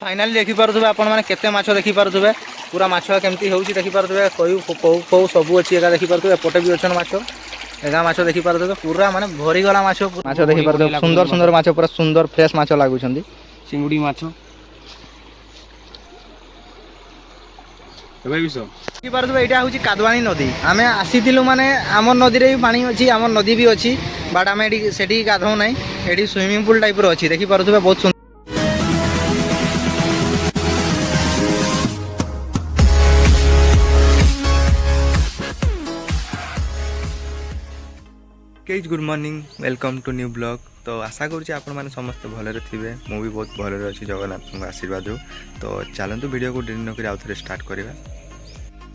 finally देखि पारुथबे आपण माने केते माछ देखि पारुथबे पूरा माछ केमती होउची देखि पारुथबे कोई को सब अछि एका देखि पारुथबे एपटे भी अछन माछ एगा माछ देखि पारुथबे पूरा माने भरी गला माछ देखि पारुथबे सुंदर सुंदर माछ पूरा सुंदर फ्रेश माछ लागु छंदी चिंगुडी माछ एबे बिसो देखि पारुथबे एटा होउची कादवानी नदी आमे आसीतिलु माने हमर नदी रे पानी अछि हमर नदी भी अछि बट आमे एडी सेठी गाधौ नै एडी स्विमिंग पूल टाइप रो अछि देखि पारुथबे बहुत केज good morning welcome to new blog तो आशा करुँचे आपण मैंने समस्त भलरे थे मु भी बहुत भलरे अच्छी जगन्नाथ आशीर्वाद हो तो चलतु वीडियो को डेरी नक आउ थे स्टार्ट करवा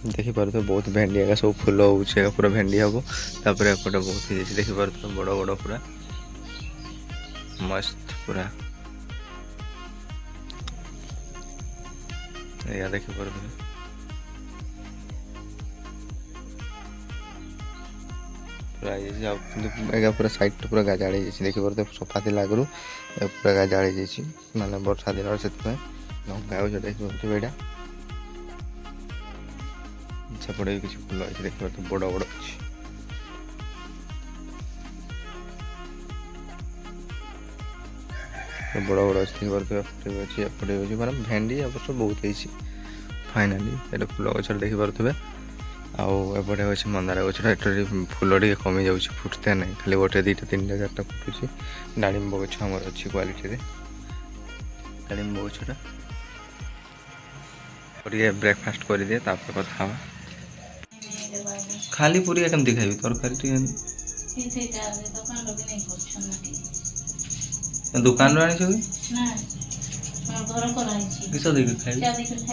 देखी पारे बहुत भेंडी आगे सब फुल हो पूरा भेंडी हम तापर एपटे बहुत ही देखी पारे बड़ बड़ पूरा मस्त पूरा या देखी पारे पूरा पूरा साइड पूरा गाजाड़ी देखी पारे सफा थी आगु पूरा गाजाड़ी माने वर्षा दिन से देखी पारे सेपटे भी किसी फुल अच्छी देखिए तो बड़ बड़ अच्छी बड़ बड़ अच्छी देखिए एपटे अच्छी माने भेंडी अवश्य बहुत है फाइनाली ये फुल गच देखी पारे आउपटे अच्छे मंदार गच फुल टे कमी जाऊँ फुटते ना खाली गोटे दुटा तीन चार्टा फुटुची डालिंब गच आम अच्छी क्वालिटी डालिंब गचटा ब्रेकफास्ट कर दिए तापर कथा खाली पूरी केमती खाइबी तरकारी दुकान आनी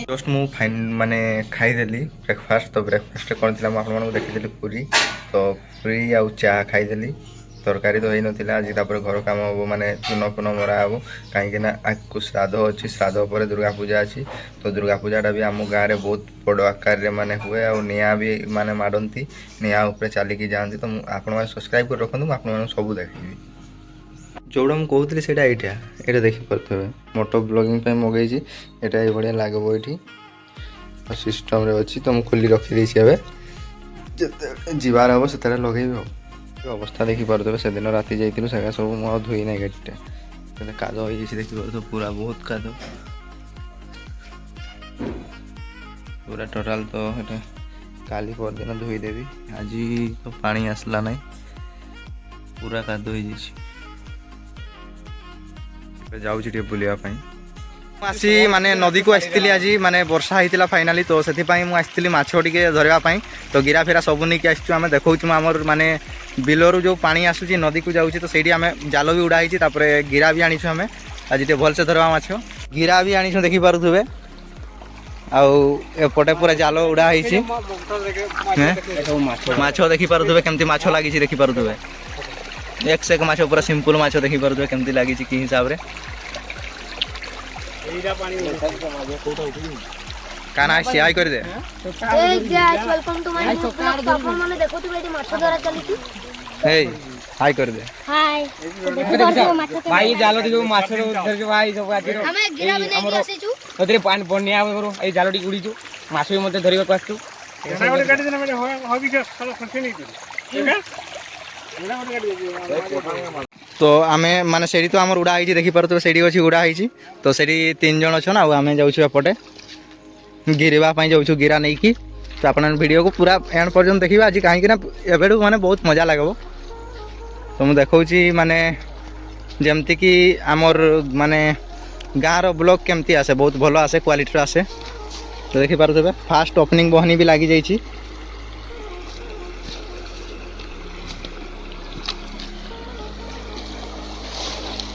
जस्ट मु फाइन माने खाईदेली ब्रेकफास्ट तो ब्रेकफास्ट कौन थी आपको देखी पूरी तो पूरी आउ चा खाईदेली तरकारी तो होता आज घर कम हम माने चून फून मरा हम कहीं आगे श्राद्ध अच्छी श्राद्ध पर दुर्गा पूजा अच्छी तो दुर्गा पूजाटा भी आम गाँव में बहुत बड़ आकार माने हुए आ निआ भी माने मारती निआ उपर चलिकी जाती तो आपने सब्सक्राइब कर रखुद मुझे सब देखी जोड़ा मुझे कहती से यहाँ देखी पारे मोटो ब्लॉगिंग मगई यहाँ ये लगे ये सिस्टम अच्छी तो मुझे खोली रखीदी जीवार हम से लगे अवस्था देखी पारे से दिन राति जाइलु से सब मुझे धोई ना गाड़ीटा काद हो देखी पारे पूरा बहुत काद पूरा टोटाल तो ये काली परदिन धोईदेवी आज तो पानी आसला ना पूरा काद हो जाऊँ बुलावाई आसी माने नदी को आसती आज माने वर्षा होता फाइनाली तो से मुझे माछ टे धरवाई तो गिरा फेरा सब नहीं आम देखा आमर माने बिलरू जो पानी आसूँ नदी को जाऊँ तो सही आम जाल भी उड़ाई गिरा भी आनीचु आम आज भलसे धरवा माछ गिरा भी आनीचु देखी पारे आउटे पूरा जाल उड़ाई माछ देखी पारे केमती माछ लगी देखी पारे एक से एक माछ पूरा सिंपल माछ देखी पारे केमती लगी कि हिसाब से काना आसी हाय कर दे hey guys welcome to my new blog अपन माने देखो तू बेटी माछ धरा चली थी हे हाय कर दे हाय भाई जालो दिगो माछ धर के भाई सब आतिर हमें गिरा बने के आसी छु ओतरे पानी बन्या करो ए जालोटी उड़ी छु माछ भी मते धरिबा पास्तु एना गोटे गाडी देना माने हबी के साला फसे नहीं तो एना गोटे गाडी तो आमे माने सेडी तो हमर उड़ा आइछि देखि पारतो सेडी अछि उड़ा आइछि तो सेडी तीन जण छन आ आमे जाउछु एपटे गिरवा पाई जाउछु गिरा नै की तो आपन वीडियो को पूरा एंड पर्यंत देखिबा आज काहे कि ना एबेडू माने बहुत मजा लागबो तो मु देखौछि माने जेमति कि हमर माने गाँर ब्लॉग केमती आसे बहुत भलो आसे क्वालिटी आसे तो देखि पारतो फास्ट ओपनिंग बहनी भी लागि जाइछि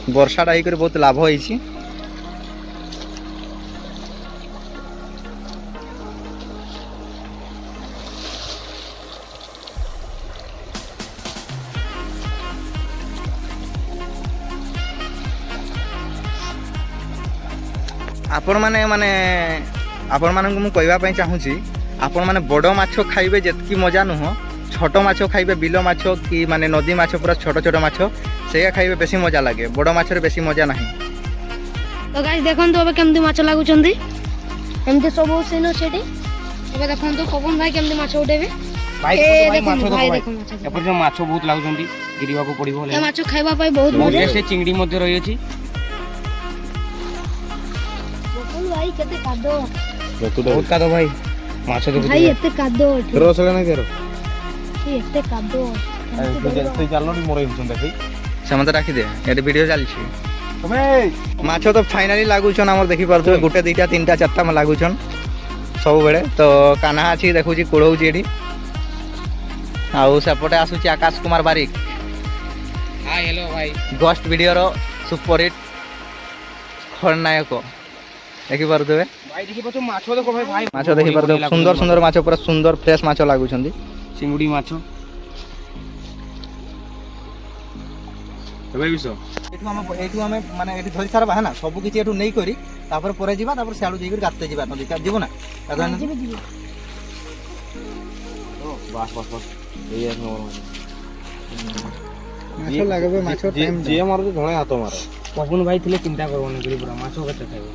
वर्षाटा होकर बहुत लाभ होइछि आपण माने माने आपण मानक मु कहबा पई चाहूची आपण माने बड़ माछ खाइबे जेतकी मजा नुह छोट माछ खाइबे बिलो माछ कि माने नदी माछ पूरा छोट छोट माछ से खाइबे बेसी मजा लगे बड़ माछ रे बेसी मजा नहीं তো গাইস দেখନ୍ତୁ ଏବେ କେମିତି ମାଛ ଲାଗୁଛନ୍ତି ଏମିତି ସବୁ ସିନ ସେଠି ଏବେ ଦେଖନ୍ତୁ ପବନ ଭାଇ କେମିତି ମାଛ ଉଠେଇବେ ଭାଇ ଏ ଭାଇ ମାଛ ଦେଖନ୍ତୁ ଦେଖ ଭାଇ ଭାଇ ଦେଖ ମାଛ ଏପଟେ ଯୋଉ ମାଛ ବହୁତ ଲାଗୁଛନ୍ତି ଗିରିବାକୁ ପଡିବ ଏ ମାଛ ଖାଇବା ପାଇଁ ବହୁତ ବହୁତ ମଜା ଟେଷ୍ଟ ଚିଙ୍ଗିଡି ମଧ୍ୟ ରହିଅଛି ପବନ ଭାଇ କେତେ କାଦ ବହୁତ କାଦ ଭାଇ ମାଛ ଭାଇ ଦେଖୁଥିବେ ଏତେ କାଦ ଏଠି ଏତେ କାଦ ସମସ୍ତେ ଡାକିଦେ ଏଠି ଭିଡ଼ିଓ ଚାଲିଛି ମାଛ ତ ଫାଇନାଲି ଲାଗୁଛନ୍ ଆମର ଦେଖିପାରୁଥିବେ ଗୋଟେ ଦୁଇଟା ତିନିଟା ଚାରିଟା ଲାଗୁଛନ୍ ସବୁବେଳେ ତ କାହ୍ନା ଅଛି ଦେଖୁଛି କୋଳଉଛି ଏଠି ଆଉ ସେପଟେ ଆସୁଛି ଆକାଶ କୁମାର ବାରିକ ହାଇ ହ୍ୟାଲୋ ଭାଇ ଗଷ୍ଟ ଭିଡ଼ିଓର ସୁପରହିଟ୍ ଖଳନାୟକ ଦେଖିପାରୁଥିବେ ଭାଇ ଦେଖିପାରୁଛ ମାଛ ଦେଖ ଭାଇ ଭାଇ ମାଛ ଦେଖିପାରୁଥିବେ ସୁନ୍ଦର ସୁନ୍ଦର ମାଛ ପୁରା ସୁନ୍ଦର ଫ୍ରେଶ ମାଛ ଲାଗୁଛନ୍ତି ଚିଙ୍ଗୁଡି ମାଛ ଏବେ ବିଷ ଏଇଠୁ ଆମେ ମାନେ ଏଠି ଧରି ସାରା ବାହାନା ସବୁ କିଛି ଏଠୁ ନେଇକରି ତାପରେ ପରେ ଯିବା ତାପରେ ସିଆଡ଼ୁ ଯାଇକରି ଗାତେ ଯିବା ନଦୀ ଯିବୁ ନା ବାସ୍ ବାସ୍ ବାସ୍ ଏଇ ମାଛ ଲାଗିବ ମାଛ ଯିଏ ମାରୁଛି ଧଣେ ହାତ ମାର ପବନ ଭାଇ ଥିଲେ ଚିନ୍ତା କରବନି ପୁରା ମାଛ କେତେ ଖାଇବ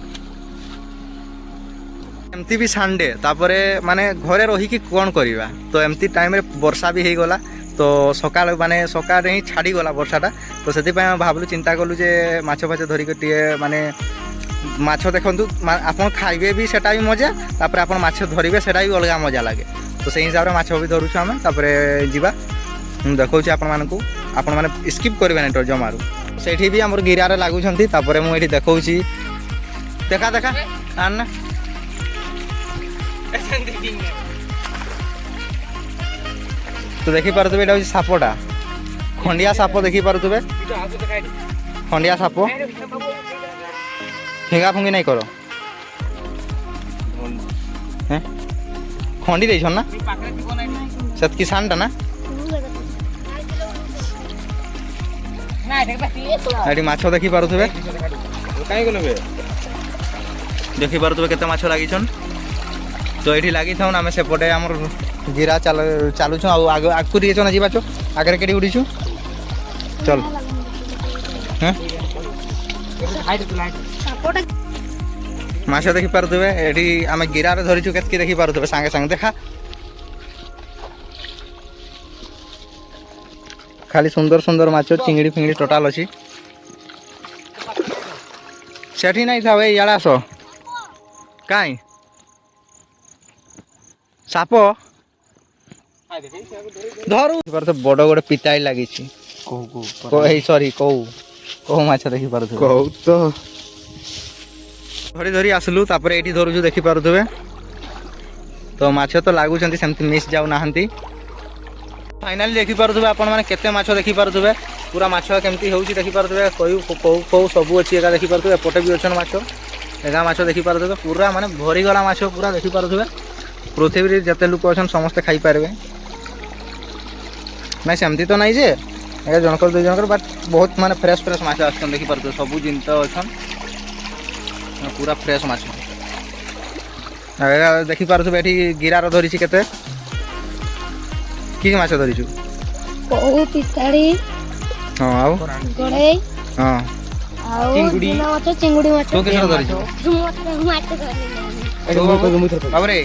ଏମିତି ବି ସାଣ୍ଡେ ତାପରେ ମାନେ ଘରେ ରହିକି କ'ଣ କରିବା ତ ଏମିତି ଟାଇମ୍ରେ ବର୍ଷା ବି ହେଇଗଲା ତ ସକାଳ ମାନେ ସକାଳେ ହିଁ ଛାଡ଼ିଗଲା ବର୍ଷାଟା ତ ସେଥିପାଇଁ ଆମେ ଭାବିଲୁ ଚିନ୍ତା କଲୁ ଯେ ମାଛ ଫାଛ ଧରିକି ଟିକେ ମାନେ ମାଛ ଦେଖନ୍ତୁ ଆପଣ ଖାଇବେ ବି ସେଟା ବି ମଜା ତାପରେ ଆପଣ ମାଛ ଧରିବେ ସେଟା ବି ଅଲଗା ମଜା ଲାଗେ ତ ସେଇ ହିସାବରେ ମାଛ ବି ଧରୁଛୁ ଆମେ ତାପରେ ଯିବା ମୁଁ ଦେଖାଉଛି ଆପଣମାନଙ୍କୁ ଆପଣମାନେ ସ୍କିପ୍ କରିବେନି ତ ଜମାରୁ ସେଇଠି ବି ଆମର ଗିରାରେ ଲାଗୁଛନ୍ତି ତାପରେ ମୁଁ ଏଠି ଦେଖାଉଛି ଦେଖା ଦେଖା ଆଣ তো ଦେଖିପାରୁଥିବେ ଏଇଟା ହେଉଛି ସାପଟା ଖଣ୍ଡିଆ ସାପ ଦେଖିପାରୁଥିବେ ଖଣ୍ଡିଆ ସାପ ଫିଙ୍ଗା ଫୁଙ୍ଗି ନାଇଁ କର ଖଣ୍ଡି ଦେଇଛନ୍ ନା ସେତ୍କି ସାନଟା ନା ଏଠି ମାଛ ଦେଖିପାରୁଥିବେ ଦେଖିପାରୁଥିବେ କେତେ ମାଛ ଲାଗିଛନ୍ ତ ଏଇଠି ଲାଗିଥାଉନ୍ ଆମେ ସେପଟେ ଆମର ଗିରା ଚାଲୁଛୁ ଆଉ ଆଗକୁ ଟିକେ ଚନା ଯିବା ଆଗରେ କେଠି ଉଠିଛୁ ଚଲ ମାଛ ଦେଖିପାରୁଥିବେ ଏଠି ଆମେ ଗିରାରେ ଧରିଛୁ କେତକି ଦେଖିପାରୁଥିବେ ସାଙ୍ଗେ ସାଙ୍ଗେ ଦେଖା ଖାଲି ସୁନ୍ଦର ସୁନ୍ଦର ମାଛ ଚିଙ୍ଗିଡ଼ି ଫିଙ୍ଗିଡ଼ି ଟୋଟାଲ ଅଛି ସେଠି ନାଇଁ ଥାଉ ଏଇ ଇଆଡ଼େ ଆସ କାଇଁ ସାପ ଧରୁ ବଡ଼ ଗୋଟେ ପିତାଇ ଲାଗିଛି ସରି କୋଉ ମାଛ ଦେଖିପାରୁଥିବେ କହୁ ତ ଧରି ଧରି ଆସିଲୁ ତାପରେ ଏଇଠି ଧରୁଛୁ ଦେଖିପାରୁଥିବେ ତ ମାଛ ତ ଲାଗୁଛନ୍ତି ସେମିତି ମିସ୍ ଯାଉନାହାନ୍ତି ଫାଇନାଲି ଦେଖିପାରୁଥିବେ ଆପଣମାନେ କେତେ ମାଛ ଦେଖିପାରୁଥିବେ ପୁରା ମାଛ କେମିତି ହେଉଛି ଦେଖିପାରୁଥିବେ କୋଉ ସବୁ ଅଛି ଏକା ଦେଖିପାରୁଥିବେ ଏପଟେ ବି ଅଛନ୍ ମାଛ ଏଗା ମାଛ ଦେଖିପାରୁଥିବେ ପୁରା ମାନେ ଭରିଗଲା ମାଛ ପୁରା ଦେଖିପାରୁଥିବେ ପୃଥିବୀରେ ଯେତେ ଲୋକ ଅଛନ୍ ସମସ୍ତେ ଖାଇପାରିବେ ନାଇଁ ସେମିତି ତ ନାଇଁ ଯେ ଏଇଟା ଜଣକର ଦୁଇ ଜଣକର ବଟ୍ ବହୁତ ମାନେ ଫ୍ରେଶ୍ ମାଛ ଆସୁଛନ୍ ଦେଖିପାରୁଥିବେ ସବୁ ଜିନିଷ ଅଛନ୍ ପୁରା ଫ୍ରେଶ୍ ମାଛ ଏଇଟା ଦେଖିପାରୁଥିବେ ଏଠି ଗିରାର ଧରିଛି କେତେ କି ମାଛ ଧରିଛୁ କଉ ପିତାଳି ହଁ ଆଉ ଗଡ଼େଇ ହଁ ଆଉ ଚୁନା ମାଛ ଚିଙ୍ଗୁଡ଼ି ମାଛ ତୁ କିସ ଧରିଛୁ ବାବରେ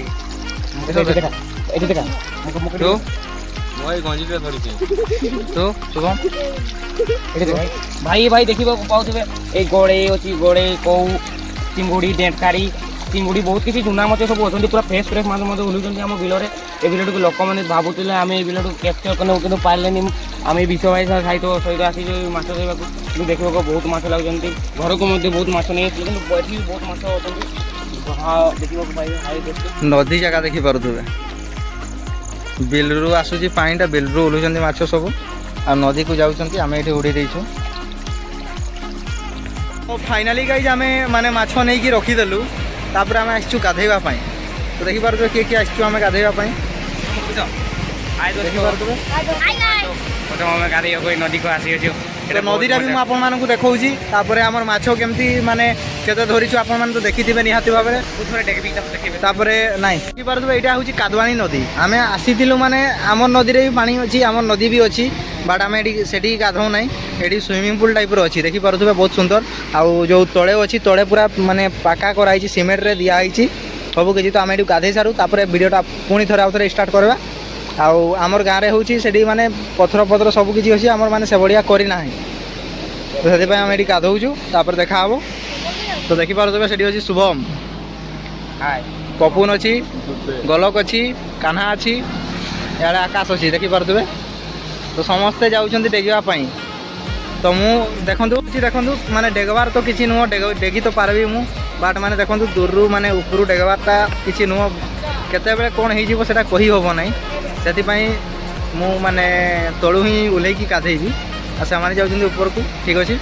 ଭାଇ ଭାଇ ଦେଖିବାକୁ ପାଉଥିବେ ଏଇ ଗଡ଼େଇ ଅଛି ଗଡ଼େଇ କଉ ଚିଙ୍ଗୁଡ଼ି ଡେଣ୍ଟାରୀ ଚିଙ୍ଗୁଡ଼ି ବହୁତ କିଛି ଚୁନା ମାଛ ସବୁ ଅଛନ୍ତି ପୁରା ଫ୍ରେଶ୍ ମାଛ ମଧ୍ୟ ଓହ୍ଲୁଛନ୍ତି ଆମ ବିଲରେ ଏ ବିଲଟିକୁ ଲୋକମାନେ ଭାବୁଥିଲେ ଆମେ ଏ ବିଲକୁ କ୍ୟାପଚର୍ କଲେ କିନ୍ତୁ ପାରିଲେନି ଆମେ ବିଶ୍ୱ ଭାଇ ସହିତ ଆସିଛୁ ମାଛ ଧରିବାକୁ କିନ୍ତୁ ଦେଖିବାକୁ ବହୁତ ମାଛ ଲାଗୁଛନ୍ତି ଘରକୁ ମଧ୍ୟ ବହୁତ ମାଛ ନେଇ ଆସିଲେ କିନ୍ତୁ ଏଠି ବି ବହୁତ ମାଛ ଅଛନ୍ତି ଦେଖିବାକୁ ପାଇବେ ନଦୀ ଜାଗା ଦେଖିପାରୁଥିବେ ବିଲରୁ ଆସୁଛି ପାଣିଟା ବିଲରୁ ଓହ୍ଲୁଛନ୍ତି ମାଛ ସବୁ ଆଉ ନଦୀକୁ ଯାଉଛନ୍ତି ଆମେ ଏଠି ଉଡ଼େଇ ଦେଇଛୁ ଫାଇନାଲି ଗାଇଜ ଆମେ ମାନେ ମାଛ ନେଇକି ରଖିଦେଲୁ ତାପରେ ଆମେ ଆସିଛୁ ଗାଧେଇବା ପାଇଁ ତ ଦେଖିପାରୁଥିବେ କିଏ କିଏ ଆସିଛୁ ଆମେ ଗାଧେଇବା ପାଇଁ ଦେଖିପାରୁଥିବେ ଆମେ ଗାଧେଇବାକୁ ନଦୀକୁ ଆସିଅଛୁ তো নদীটা ବି ମୁଁ ଆପଣମାନଙ୍କୁ ଦେଖାଉଛି ତାପରେ ଆମର ମାଛ କେମିତି ମାନେ କେତେ ଧରିଛୁ ଆପଣମାନେ ତ ଦେଖିଥିବେ ନିହାତି ଭାବରେ ତାପରେ ନାଇଁ ଦେଖିପାରୁଥିବେ ଏଇଟା ହେଉଛି କାଦୁଆଣୀ ନଦୀ ଆମେ ଆସିଥିଲୁ ମାନେ ଆମର ନଦୀରେ ବି ପାଣି ଅଛି ଆମର ନଦୀ ବି ଅଛି ବଟ୍ ଆମେ ଏଠି ସେଠି ଗାଧଉ ନାହିଁ ଏଠି ସୁଇମିଂ ପୁଲ୍ ଟାଇପ୍ର ଅଛି ଦେଖିପାରୁଥିବେ ବହୁତ ସୁନ୍ଦର ଆଉ ଯେଉଁ ତଳେ ଅଛି ତଳେ ପୁରା ମାନେ ପାକା କରାହେଇଛି ସିମେଣ୍ଟରେ ଦିଆହେଇଛି ସବୁ କିଛି ତ ଆମେ ଏଠି ଗାଧେଇ ସାରୁ ତାପରେ ଭିଡ଼ିଓଟା ପୁଣି ଥରେ ଆଉ ଥରେ ଷ୍ଟାର୍ଟ କରିବା ଆଉ ଆମର ଗାଁରେ ହେଉଛି ସେଠି ମାନେ ପଥର ସବୁ କିଛି ଅଛି ଆମର ମାନେ ସେଭଳିଆ କରିନାହିଁ ତ ସେଥିପାଇଁ ଆମେ ଏଠି ଗାଧଉଛୁ ତାପରେ ଦେଖାହେବ ତ ଦେଖିପାରୁଥିବେ ସେଠି ଅଛି ଶୁଭମ ପପୁନ ଅଛି ଗୋଲକ ଅଛି କାହ୍ନା ଅଛି ଇଆଡ଼େ ଆକାଶ ଅଛି ଦେଖିପାରୁଥିବେ ତ ସମସ୍ତେ ଯାଉଛନ୍ତି ଡେଗିବା ପାଇଁ ତ ମୁଁ ଦେଖନ୍ତୁ ମାନେ ଡେଗବାର ତ କିଛି ନୁହଁ ଡେଗି ତ ପାରିବି ମୁଁ ବଟ୍ ମାନେ ଦେଖନ୍ତୁ ଦୂରରୁ ମାନେ ଉପରୁ ଡେଗବାରଟା କିଛି ନୁହଁ କେତେବେଳେ କ'ଣ ହେଇଯିବ ସେଇଟା କହି ହେବ ନାହିଁ ସେଥିପାଇଁ ମୁଁ ମାନେ ତଳୁ ହିଁ ଓହ୍ଲେଇକି ଗାଧେଇବି ଆଉ ସେମାନେ ଯାଉଛନ୍ତି ଉପରକୁ ଠିକ୍ ଅଛି